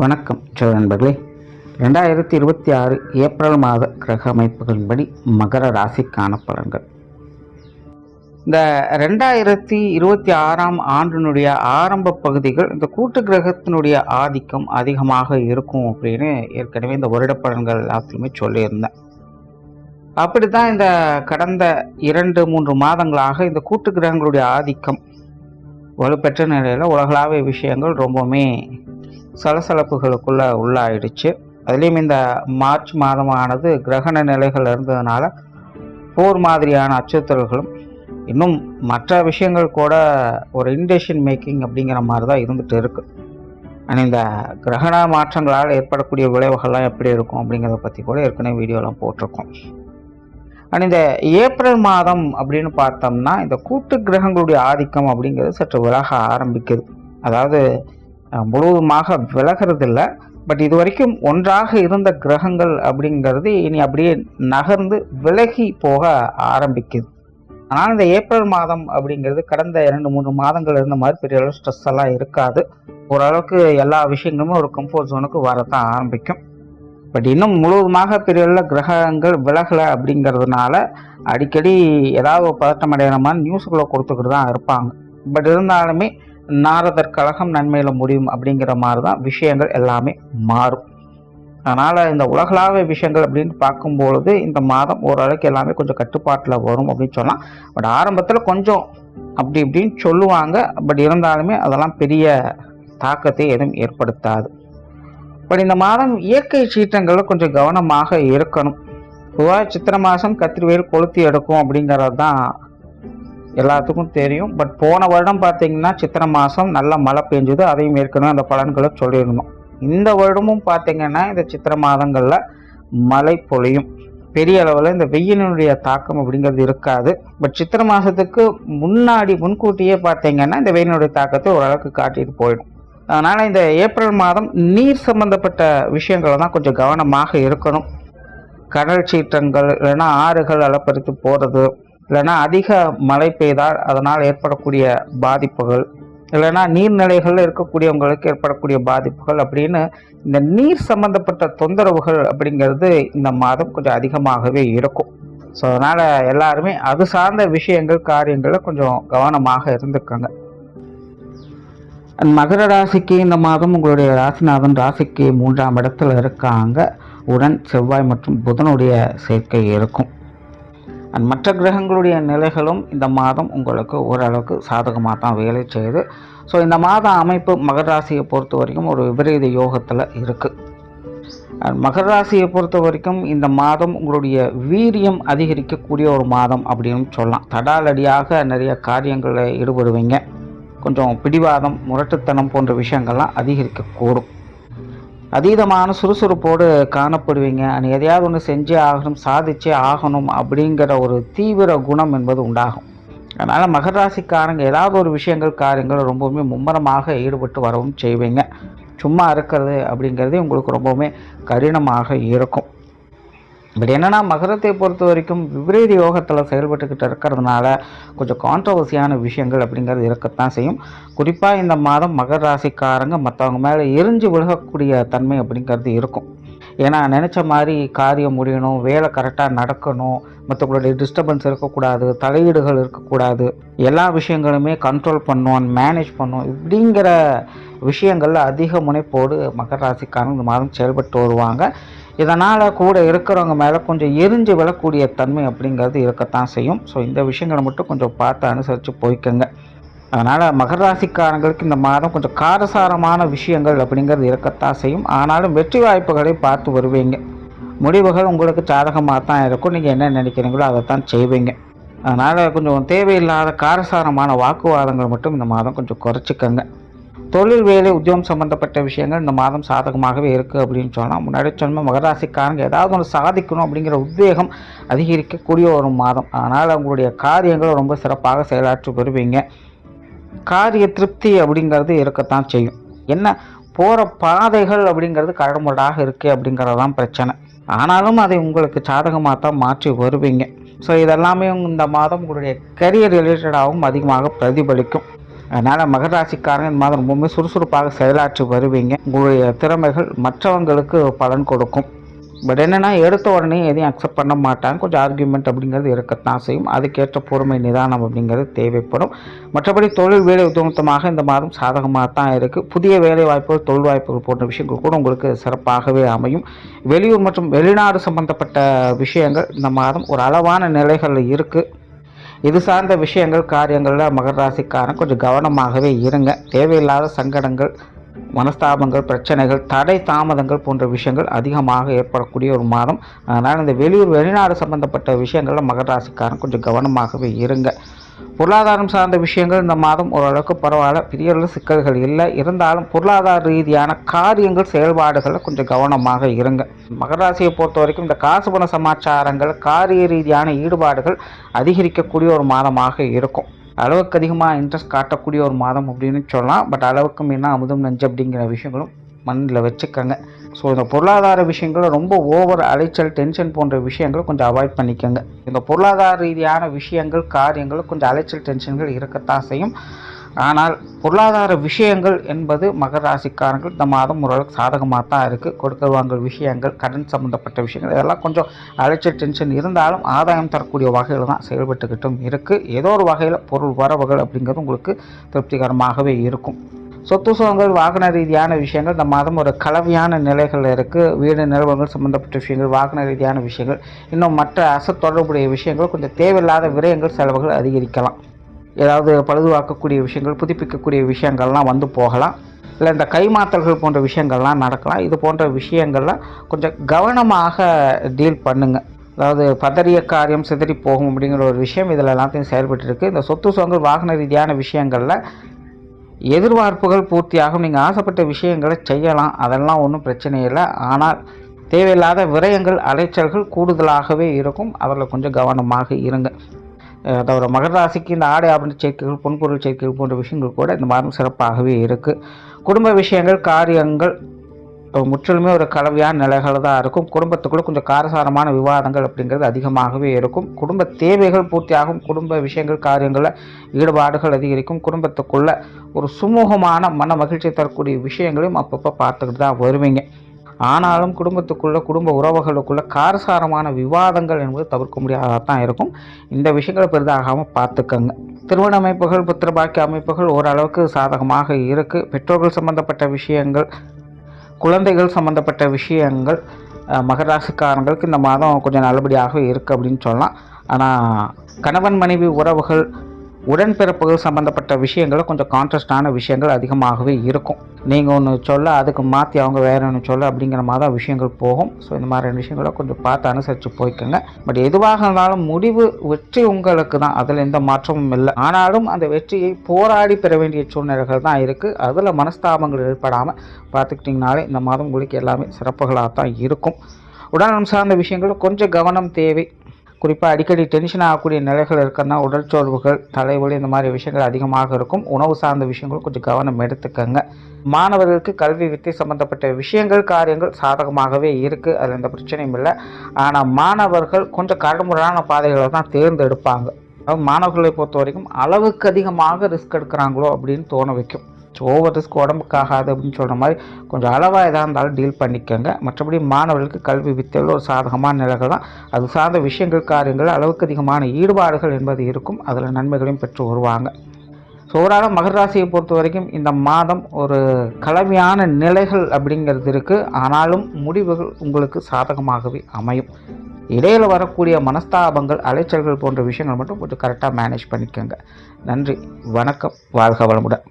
வணக்கம் நண்பர்களே. 2026 ஏப்ரல் மாத கிரக அமைப்புகளின்படி மகர ராசிக்கான பலன்கள். இந்த 2026ஆம் ஆண்டினுடைய ஆரம்ப பகுதிகள் இந்த கூட்டு கிரகத்தினுடைய ஆதிக்கம் அதிகமாக இருக்கும் அப்படின்னு ஏற்கனவே இந்த வருட பலன்கள் எல்லாத்துலையுமே சொல்லியிருந்தேன். அப்படித்தான் இந்த கடந்த 2-3 மாதங்களாக இந்த கூட்டு கிரகங்களுடைய ஆதிக்கம் வலுப்பெற்ற நிலையில் உலகளாவிய விஷயங்கள் ரொம்பவுமே சலசலப்புகளுக்குள்ள உள்ளாயிடுச்சு. அதுலேயும் இந்த மார்ச் மாதமானது கிரகண நிலைகள் இருந்ததுனால போர் மாதிரியான அச்சுறுத்தல்களும் இன்னும் மற்ற விஷயங்கள் கூட ஒரு இன்டெசிஷன் மேக்கிங் அப்படிங்கிற மாதிரி தான் இருந்துகிட்டு இருக்கு. ஆனால் இந்த கிரகண மாற்றங்களால் ஏற்படக்கூடிய விளைவுகள்லாம் எப்படி இருக்கும் அப்படிங்கிறத பற்றி கூட ஏற்கனவே வீடியோலாம் போட்டிருக்கோம். ஆனால் இந்த ஏப்ரல் மாதம் அப்படின்னு பார்த்தோம்னா இந்த கூட்டு கிரகங்களுடைய ஆதிக்கம் அப்படிங்கிறது சற்று விலக ஆரம்பிக்குது. அதாவது முழுவதுமாக விலகிறது இல்லை, பட் இது வரைக்கும் ஒன்றாக இருந்த கிரகங்கள் அப்படிங்கிறது இனி அப்படியே நகர்ந்து விலகி போக ஆரம்பிக்குது. ஆனால் இந்த ஏப்ரல் மாதம் அப்படிங்கிறது கடந்த 2-3 மாதங்கள் இருந்த மாதிரி பெரிய அளவு ஸ்ட்ரெஸ் எல்லாம் இருக்காது. ஓரளவுக்கு எல்லா விஷயங்களுமே ஒரு கம்ஃபர்ட் ஜோனுக்கு வரத்தான் ஆரம்பிக்கும். பட் இன்னும் முழுவதுமாக பெரிய அளவில் கிரகங்கள் விலகலை அப்படிங்கிறதுனால அடிக்கடி ஏதாவது பதட்டம் அடைகிற மாதிரி நியூஸுக்குள்ளே கொடுத்துக்கிட்டு தான் இருப்பாங்க. பட் இருந்தாலுமே நாரதர் கழகம் நன்மையில் முடியும் அப்படிங்கிற மாதிரி தான் விஷயங்கள் எல்லாமே மாறும். அதனால் இந்த உலகளாவிய விஷயங்கள் அப்படின்னு பார்க்கும்பொழுது இந்த மாதம் ஓரளவுக்கு எல்லாமே கொஞ்சம் கட்டுப்பாட்டில் வரும் அப்படின்னு சொல்லலாம். பட் ஆரம்பத்தில் கொஞ்சம் அப்படி இப்படின்னு சொல்லுவாங்க. பட் இருந்தாலுமே அதெல்லாம் பெரிய தாக்கத்தை எதுவும் ஏற்படுத்தாது. பட் இந்த மாதம் இயற்கை சீற்றங்களில் கொஞ்சம் கவனமாக இருக்கணும். பொதுவாக சித்திரை மாதம் கத்திரிவேல் கொளுத்தி எடுக்கும் அப்படிங்கிறது தான் எல்லாத்துக்கும் தெரியும். பட் போன வருடம் பார்த்தீங்கன்னா சித்திரை மாதம் நல்ல மழை பெஞ்சுது. அதையும் ஏற்கனவே அந்த பலன்களை சொல்லியிருந்தோம். இந்த வருடமும் பார்த்தீங்கன்னா இந்த சித்திரை மாதங்களில் மழை பொழியும். பெரிய அளவில் இந்த வெயிலினுடைய தாக்கம் அப்படிங்கிறது இருக்காது. பட் சித்திரை மாதத்துக்கு முன்கூட்டியே பார்த்தீங்கன்னா இந்த வெயிலினுடைய தாக்கத்தை ஓரளவுக்கு காட்டிட்டு போயிடும். அதனால் இந்த ஏப்ரல் மாதம் நீர் சம்பந்தப்பட்ட விஷயங்களை தான் கொஞ்சம் கவனமாக இருக்கணும். கடல் சீற்றங்கள் இல்லைன்னா ஆறுகள் அலப்பறித்து போகிறது, இல்லைன்னா அதிக மழை பெய்தால் அதனால் ஏற்படக்கூடிய பாதிப்புகள், இல்லைன்னா நீர்நிலைகளில் இருக்கக்கூடியவங்களுக்கு ஏற்படக்கூடிய பாதிப்புகள் அப்படின்னு இந்த நீர் சம்பந்தப்பட்ட தொந்தரவுகள் அப்படிங்கிறது இந்த மாதம் கொஞ்சம் அதிகமாகவே இருக்கும். ஸோ அதனால் எல்லாருமே அது சார்ந்த விஷயங்கள் காரியங்களில் கொஞ்சம் கவனமாக இருந்துக்கோங்க. மகர ராசிக்கு இந்த மாதம் உங்களுடைய ராசிநாதன் ராசிக்கு 3ஆம் இடத்துல இருக்காங்க. உடன் செவ்வாய் மற்றும் புதனுடைய சேர்க்கை இருக்கும். மற்ற கிரகங்களுடைய நிலைகளும் இந்த மாதம் உங்களுக்கு ஓரளவுக்கு சாதகமாக தான் வேலை செய்யுது. ஸோ இந்த மாத அமைப்பு மகர ராசியை பொறுத்த வரைக்கும் ஒரு விபரீத யோகத்தில் இருக்குது. மகர ராசியை பொறுத்த வரைக்கும் இந்த மாதம் உங்களுடைய வீரியம் அதிகரிக்கக்கூடிய ஒரு மாதம் அப்படின்னு சொல்லலாம். தடாலடியாக நிறைய காரியங்களில் ஈடுபடுவீங்க. கொஞ்சம் பிடிவாதம், முரட்டுத்தனம் போன்ற விஷயங்கள்லாம் அதிகரிக்கக்கூடும். அதீதமான சுறுசுறுப்போடு காணப்படுவீங்க. எதையாவது ஒன்று செஞ்சே ஆகணும், சாதிச்சே ஆகணும் அப்படிங்கிற ஒரு தீவிர குணம் என்பது உண்டாகும். அதனால் மகர ராசிக்காரங்க ஏதாவது ஒரு விஷயங்கள் காரியங்கள் ரொம்பவுமே மும்முரமாக ஈடுபட்டு வரவும் செய்வீங்க. சும்மா இருக்கிறது அப்படிங்கிறது உங்களுக்கு ரொம்பவுமே கடினமாக இருக்கும். பட் என்னென்னா மகரத்தை பொறுத்த வரைக்கும் விபரீத யோகத்தில் செயல்பட்டுக்கிட்டு இருக்கிறதுனால கொஞ்சம் கான்ட்ரவர்சியான விஷயங்கள் அப்படிங்கிறது இருக்கத்தான் செய்யும். குறிப்பாக இந்த மாதம் மகர ராசிக்காரங்க மற்றவங்க மேலே எரிஞ்சு விலகக்கூடிய தன்மை அப்படிங்கிறது இருக்கும். ஏன்னா நினச்ச மாதிரி காரியம் முடியணும், வேலை கரெக்டாக நடக்கணும், மற்றவங்களுடைய டிஸ்டர்பன்ஸ் இருக்கக்கூடாது, தலையீடுகள் இருக்கக்கூடாது, எல்லா விஷயங்களுமே கண்ட்ரோல் பண்ணணும், மேனேஜ் பண்ணணும், இப்படிங்கிற விஷயங்களில் அதிக முனைப்போடு மகர ராசிக்காரங்க இந்த மாதம் செயல்பட்டு வருவாங்க. இதனால் கூட இருக்கிறவங்க மேலே கொஞ்சம் எரிஞ்சு விழக்கூடிய தன்மை அப்படிங்கிறது இருக்கத்தான் செய்யும். ஸோ இந்த விஷயங்களை மட்டும் கொஞ்சம் பார்த்து அனுசரித்து போய்க்கங்க. அதனால் மகர ராசிக்காரங்களுக்கு இந்த மாதம் கொஞ்சம் காரசாரமான விஷயங்கள் அப்படிங்கிறது இருக்கத்தான் செய்யும். ஆனாலும் வெற்றி வாய்ப்புகளை பார்த்து வருவீங்க. முடிவுகள் உங்களுக்கு சாதகமாக தான் இருக்கும். நீங்கள் என்ன நினைக்கிறீங்களோ அதை தான் செய்வீங்க. அதனால் கொஞ்சம் தேவையில்லாத காரசாரமான வாக்குவாதங்கள் மட்டும் இந்த மாதம் கொஞ்சம் குறைச்சிக்கங்க. தொழில், வேலை, உத்தியோகம் சம்பந்தப்பட்ட விஷயங்கள் இந்த மாதம் சாதகமாகவே இருக்குது அப்படின்னு சொன்னால் முன்னாடி சொன்ன மகராசிக்காரங்க ஏதாவது ஒன்று சாதிக்கணும் அப்படிங்கிற உத்வேகம் அதிகரிக்கக்கூடிய ஒரு மாதம். அதனால் உங்களுடைய காரியங்களை ரொம்ப சிறப்பாக செயலாற்றி வருவீங்க. காரிய திருப்தி அப்படிங்கிறது இருக்கத்தான் செய்யும். என்ன போகிற பாதைகள் அப்படிங்கிறது கரடுமுரடாக இருக்குது அப்படிங்கிறதான் பிரச்சனை. ஆனாலும் அதை உங்களுக்கு சாதகமாக தான் மாற்றி வருவீங்க. ஸோ இதெல்லாமே இந்த மாதம் உங்களுடைய கரியர் ரிலேட்டடாகவும் அதிகமாக பிரதிபலிக்கும். அதனால் மகர ராசிக்காரங்க இந்த மாதம் ரொம்பவுமே சுறுசுறுப்பாக செயலாற்றி வருவீங்க. உங்களுடைய திறமைகள் மற்றவங்களுக்கு பலன் கொடுக்கும். பட் என்னென்னா எடுத்த உடனே எதையும் அக்செப்ட் பண்ண மாட்டாங்க. கொஞ்சம் ஆர்கியூமெண்ட் அப்படிங்கிறது இருக்கத்தான் செய்யும். அதுக்கேற்ற பொறுமை நிதானம் அப்படிங்கிறது தேவைப்படும். மற்றபடி தொழில் வேலை உத்தமமாக இந்த மாதம் சாதகமாக தான் இருக்குது. புதிய வேலை வாய்ப்புகள், தொழில் வாய்ப்புகள் போன்ற விஷயங்கள் கூட உங்களுக்கு சிறப்பாகவே அமையும். வெளியூர் மற்றும் வெளிநாடு சம்பந்தப்பட்ட விஷயங்கள் இந்த மாதம் ஒரு அளவான நிலைகளில் இருக்குது. இது சார்ந்த விஷயங்கள், காரியங்களில் மகர ராசிக்காரன் கொஞ்சம் கவனமாகவே இருங்க. தேவையில்லாத சங்கடங்கள், மனஸ்தாபங்கள், பிரச்சனைகள், தடை தாமதங்கள் போன்ற விஷயங்கள் அதிகமாக ஏற்படக்கூடிய ஒரு மாதம். அதனால் இந்த வெளியூர் வெளிநாடு சம்பந்தப்பட்ட விஷயங்களில் மகர ராசிக்காரன் கொஞ்சம் கவனமாகவே இருங்க. பொருளாதாரம் சார்ந்த விஷயங்கள் இந்த மாதம் ஓரளவுக்கு பரவாயில்ல, பெரிய அளவு சிக்கல்கள் இல்லை. இருந்தாலும் பொருளாதார ரீதியான காரியங்கள், செயல்பாடுகளில் கொஞ்சம் கவனமாக இருங்க. மகர ராசியை பொறுத்த வரைக்கும் இந்த காசு பண சமாச்சாரங்கள், காரிய ரீதியான ஈடுபாடுகள் அதிகரிக்கக்கூடிய ஒரு மாதமாக இருக்கும். அளவுக்கு அதிகமாக இன்ட்ரெஸ்ட் காட்டக்கூடிய ஒரு மாதம் அப்படின்னு சொல்லலாம். பட் அளவுக்கு மீறினா அமுதம் நஞ்சு அப்படிங்கிற விஷயங்களும் மண்ணில் வச்சுக்கோங்க. ஸோ இந்த பொருளாதார விஷயங்கள் ரொம்ப ஓவர் அலைச்சல், டென்ஷன் போன்ற விஷயங்களை கொஞ்சம் அவாய்ட் பண்ணிக்கோங்க. இந்த பொருளாதார ரீதியான விஷயங்கள், காரியங்கள் கொஞ்சம் அலைச்சல், டென்ஷன்கள் இருக்கத்தான் செய்யும். ஆனால் பொருளாதார விஷயங்கள் என்பது மகர ராசிக்காரங்கள் இந்த மாதம் ஓரளவுக்கு சாதகமாக தான் இருக்குது. கொடுக்கல் வாங்கல் விஷயங்கள், கடன் சம்மந்தப்பட்ட விஷயங்கள் இதெல்லாம் கொஞ்சம் அலைச்சல், டென்ஷன் இருந்தாலும் ஆதாயம் தரக்கூடிய வகையில் தான் செயல்பட்டுக்கிட்டும் இருக்குது. ஏதோ ஒரு வகையில் பொருள் வரவுகள் அப்படிங்கிறது உங்களுக்கு திருப்திகரமாகவே இருக்கும். சொத்து சுகங்கள், வாகன ரீதியான விஷயங்கள் இந்த மாதம் ஒரு கலவையான நிலைகள் இருக்குது. வீடு நிறுவனங்கள் சம்மந்தப்பட்ட விஷயங்கள், வாகன ரீதியான விஷயங்கள், இன்னும் மற்ற அசத் தொடர்புடைய விஷயங்கள், கொஞ்சம் தேவையில்லாத விரயங்கள், செலவுகள் அதிகரிக்கலாம். ஏதாவது பழுதுவாக்கக்கூடிய விஷயங்கள், புதுப்பிக்கக்கூடிய விஷயங்கள்லாம் வந்து போகலாம். இல்லை இந்த கைமாத்தல்கள் போன்ற விஷயங்கள்லாம் நடக்கலாம். இது போன்ற விஷயங்கள்லாம் கொஞ்சம் கவனமாக டீல் பண்ணுங்கள். அதாவது பதறிய காரியம் சிதறி போகும் அப்படிங்கிற ஒரு விஷயம் இதில் எல்லாத்தையும் செயல்பட்டு இருக்குது. இந்த சொத்து சுகங்கள், வாகன ரீதியான விஷயங்களில் எதிர்பார்ப்புகள் பூர்த்தியாகும். நீங்கள் ஆசைப்பட்ட விஷயங்களை செய்யலாம், அதெல்லாம் ஒன்றும் பிரச்சனை இல்லை. ஆனால் தேவையில்லாத விரயங்கள், அலைச்சல்கள் கூடுதலாகவே இருக்கும். அதில் கொஞ்சம் கவனமாக இருங்க. அதாவது மகர ராசிக்கு இந்த ஆடை ஆபரண சேர்க்கைகள், பொன்பொருள் சேர்க்கைகள் போன்ற விஷயங்கள் கூட இந்த மாதம் சிறப்பாகவே இருக்குது. குடும்ப விஷயங்கள், காரியங்கள் முற்றிலுமே ஒரு கலவையான நிலைகள் தான் இருக்கும். குடும்பத்துக்குள்ளே கொஞ்சம் காரசாரமான விவாதங்கள் அப்படிங்கிறது அதிகமாகவே இருக்கும். குடும்ப தேவைகள் பூர்த்தியாகும். குடும்ப விஷயங்கள், காரியங்களில் ஈடுபாடுகள் அதிகரிக்கும். குடும்பத்துக்குள்ள ஒரு சுமூகமான மன மகிழ்ச்சி தரக்கூடிய விஷயங்களையும் அப்பப்போ பார்த்துக்கிட்டு தான் வருவீங்க. ஆனாலும் குடும்பத்துக்குள்ள, குடும்ப உறவுகளுக்குள்ள காரசாரமான விவாதங்கள் என்பது தவிர்க்க முடியாததான் இருக்கும். இந்த விஷயங்களை பெரிதாகாமல் பார்த்துக்கங்க. திருமண அமைப்புகள், புத்திரபாக்கிய அமைப்புகள் ஓரளவுக்கு சாதகமாக இருக்குது. பெற்றோர்கள் சம்பந்தப்பட்ட விஷயங்கள், குழந்தைகள் சம்மந்தப்பட்ட விஷயங்கள் மகர ராசிக்காரங்களுக்கு இந்த மாதம் கொஞ்சம் நல்லபடியாக இருக்குது அப்படின்னு சொல்லலாம். ஆனால் கணவன் மனைவி உறவுகள், உடன்பிறப்புகள் சம்மந்தப்பட்ட விஷயங்கள் கொஞ்சம் கான்ட்ராஸ்டான விஷயங்கள் அதிகமாகவே இருக்கும். நீங்கள் ஒன்று சொல்ல அதுக்கு மாற்றி அவங்க வேறு ஒன்று சொல்ல அப்படிங்கிற மாதிரி தான் விஷயங்கள் போகும். ஸோ இந்த மாதிரியான விஷயங்களை கொஞ்சம் பார்த்து அனுசரித்து போய்க்கோங்க. பட் எதுவாக இருந்தாலும் முடிவு வெற்றி உங்களுக்கு தான், அதில் எந்த மாற்றமும் இல்லை. ஆனாலும் அந்த வெற்றியை போராடி பெற வேண்டிய சூழ்நிலைகள் தான் இருக்குது. அதில் மனஸ்தாபங்கள் ஏற்படாமல் பார்த்துக்கிட்டிங்கனாலே இந்த மாதம் உங்களுக்கு எல்லாமே சிறப்புகளாக தான் இருக்கும். உடல்நலம் சார்ந்த விஷயங்கள் கொஞ்சம் கவனம் தேவை. குறிப்பாக அடிக்கடி டென்ஷன் ஆகக்கூடிய நிலைகள் இருக்கிறதுனா உடல் சோர்வுகள், தலைவலி இந்த மாதிரி விஷயங்கள் அதிகமாக இருக்கும். உணவு சார்ந்த விஷயங்கள் கொஞ்சம் கவனம் எடுத்துக்கங்க. மாணவர்களுக்கு கல்வி வித்தை சம்பந்தப்பட்ட விஷயங்கள், காரியங்கள் சாதகமாகவே இருக்குது. அதில் எந்த பிரச்சனையும் இல்லை. ஆனால் மாணவர்கள் கொஞ்சம் கடுமுறையான பாதைகளை தான் தேர்ந்தெடுப்பாங்க. அதாவது மாணவர்களை பொறுத்த வரைக்கும் அளவுக்கு அதிகமாக ரிஸ்க் எடுக்கிறாங்களோ அப்படின்னு தோண வைக்கும். ஓவர் ரிஸ்க் உடம்புக்காகாது அப்படின்னு சொல்கிற மாதிரி கொஞ்சம் அளவாக எதாக இருந்தாலும் டீல் பண்ணிக்கோங்க. மற்றபடி மாணவர்களுக்கு கல்வி வித்தையில் ஒரு சாதகமான நிலைகள் தான். அது சார்ந்த விஷயங்கள், காரியங்கள் அளவுக்கு அதிகமான ஈடுபாடுகள் என்பது இருக்கும். அதில் நன்மைகளையும் பெற்று வருவாங்க. ஸோ ஓவராலாக மகர ராசியை பொறுத்த வரைக்கும் இந்த மாதம் ஒரு கலவையான நிலைகள் அப்படிங்கிறது இருக்குது. ஆனாலும் முடிவுகள் உங்களுக்கு சாதகமாகவே அமையும். இடையில் வரக்கூடிய மனஸ்தாபங்கள், அலைச்சல்கள் போன்ற விஷயங்கள் மட்டும் கொஞ்சம் கரெக்டாக மேனேஜ் பண்ணிக்கோங்க. நன்றி, வணக்கம், வாழ்க வளமுடன்.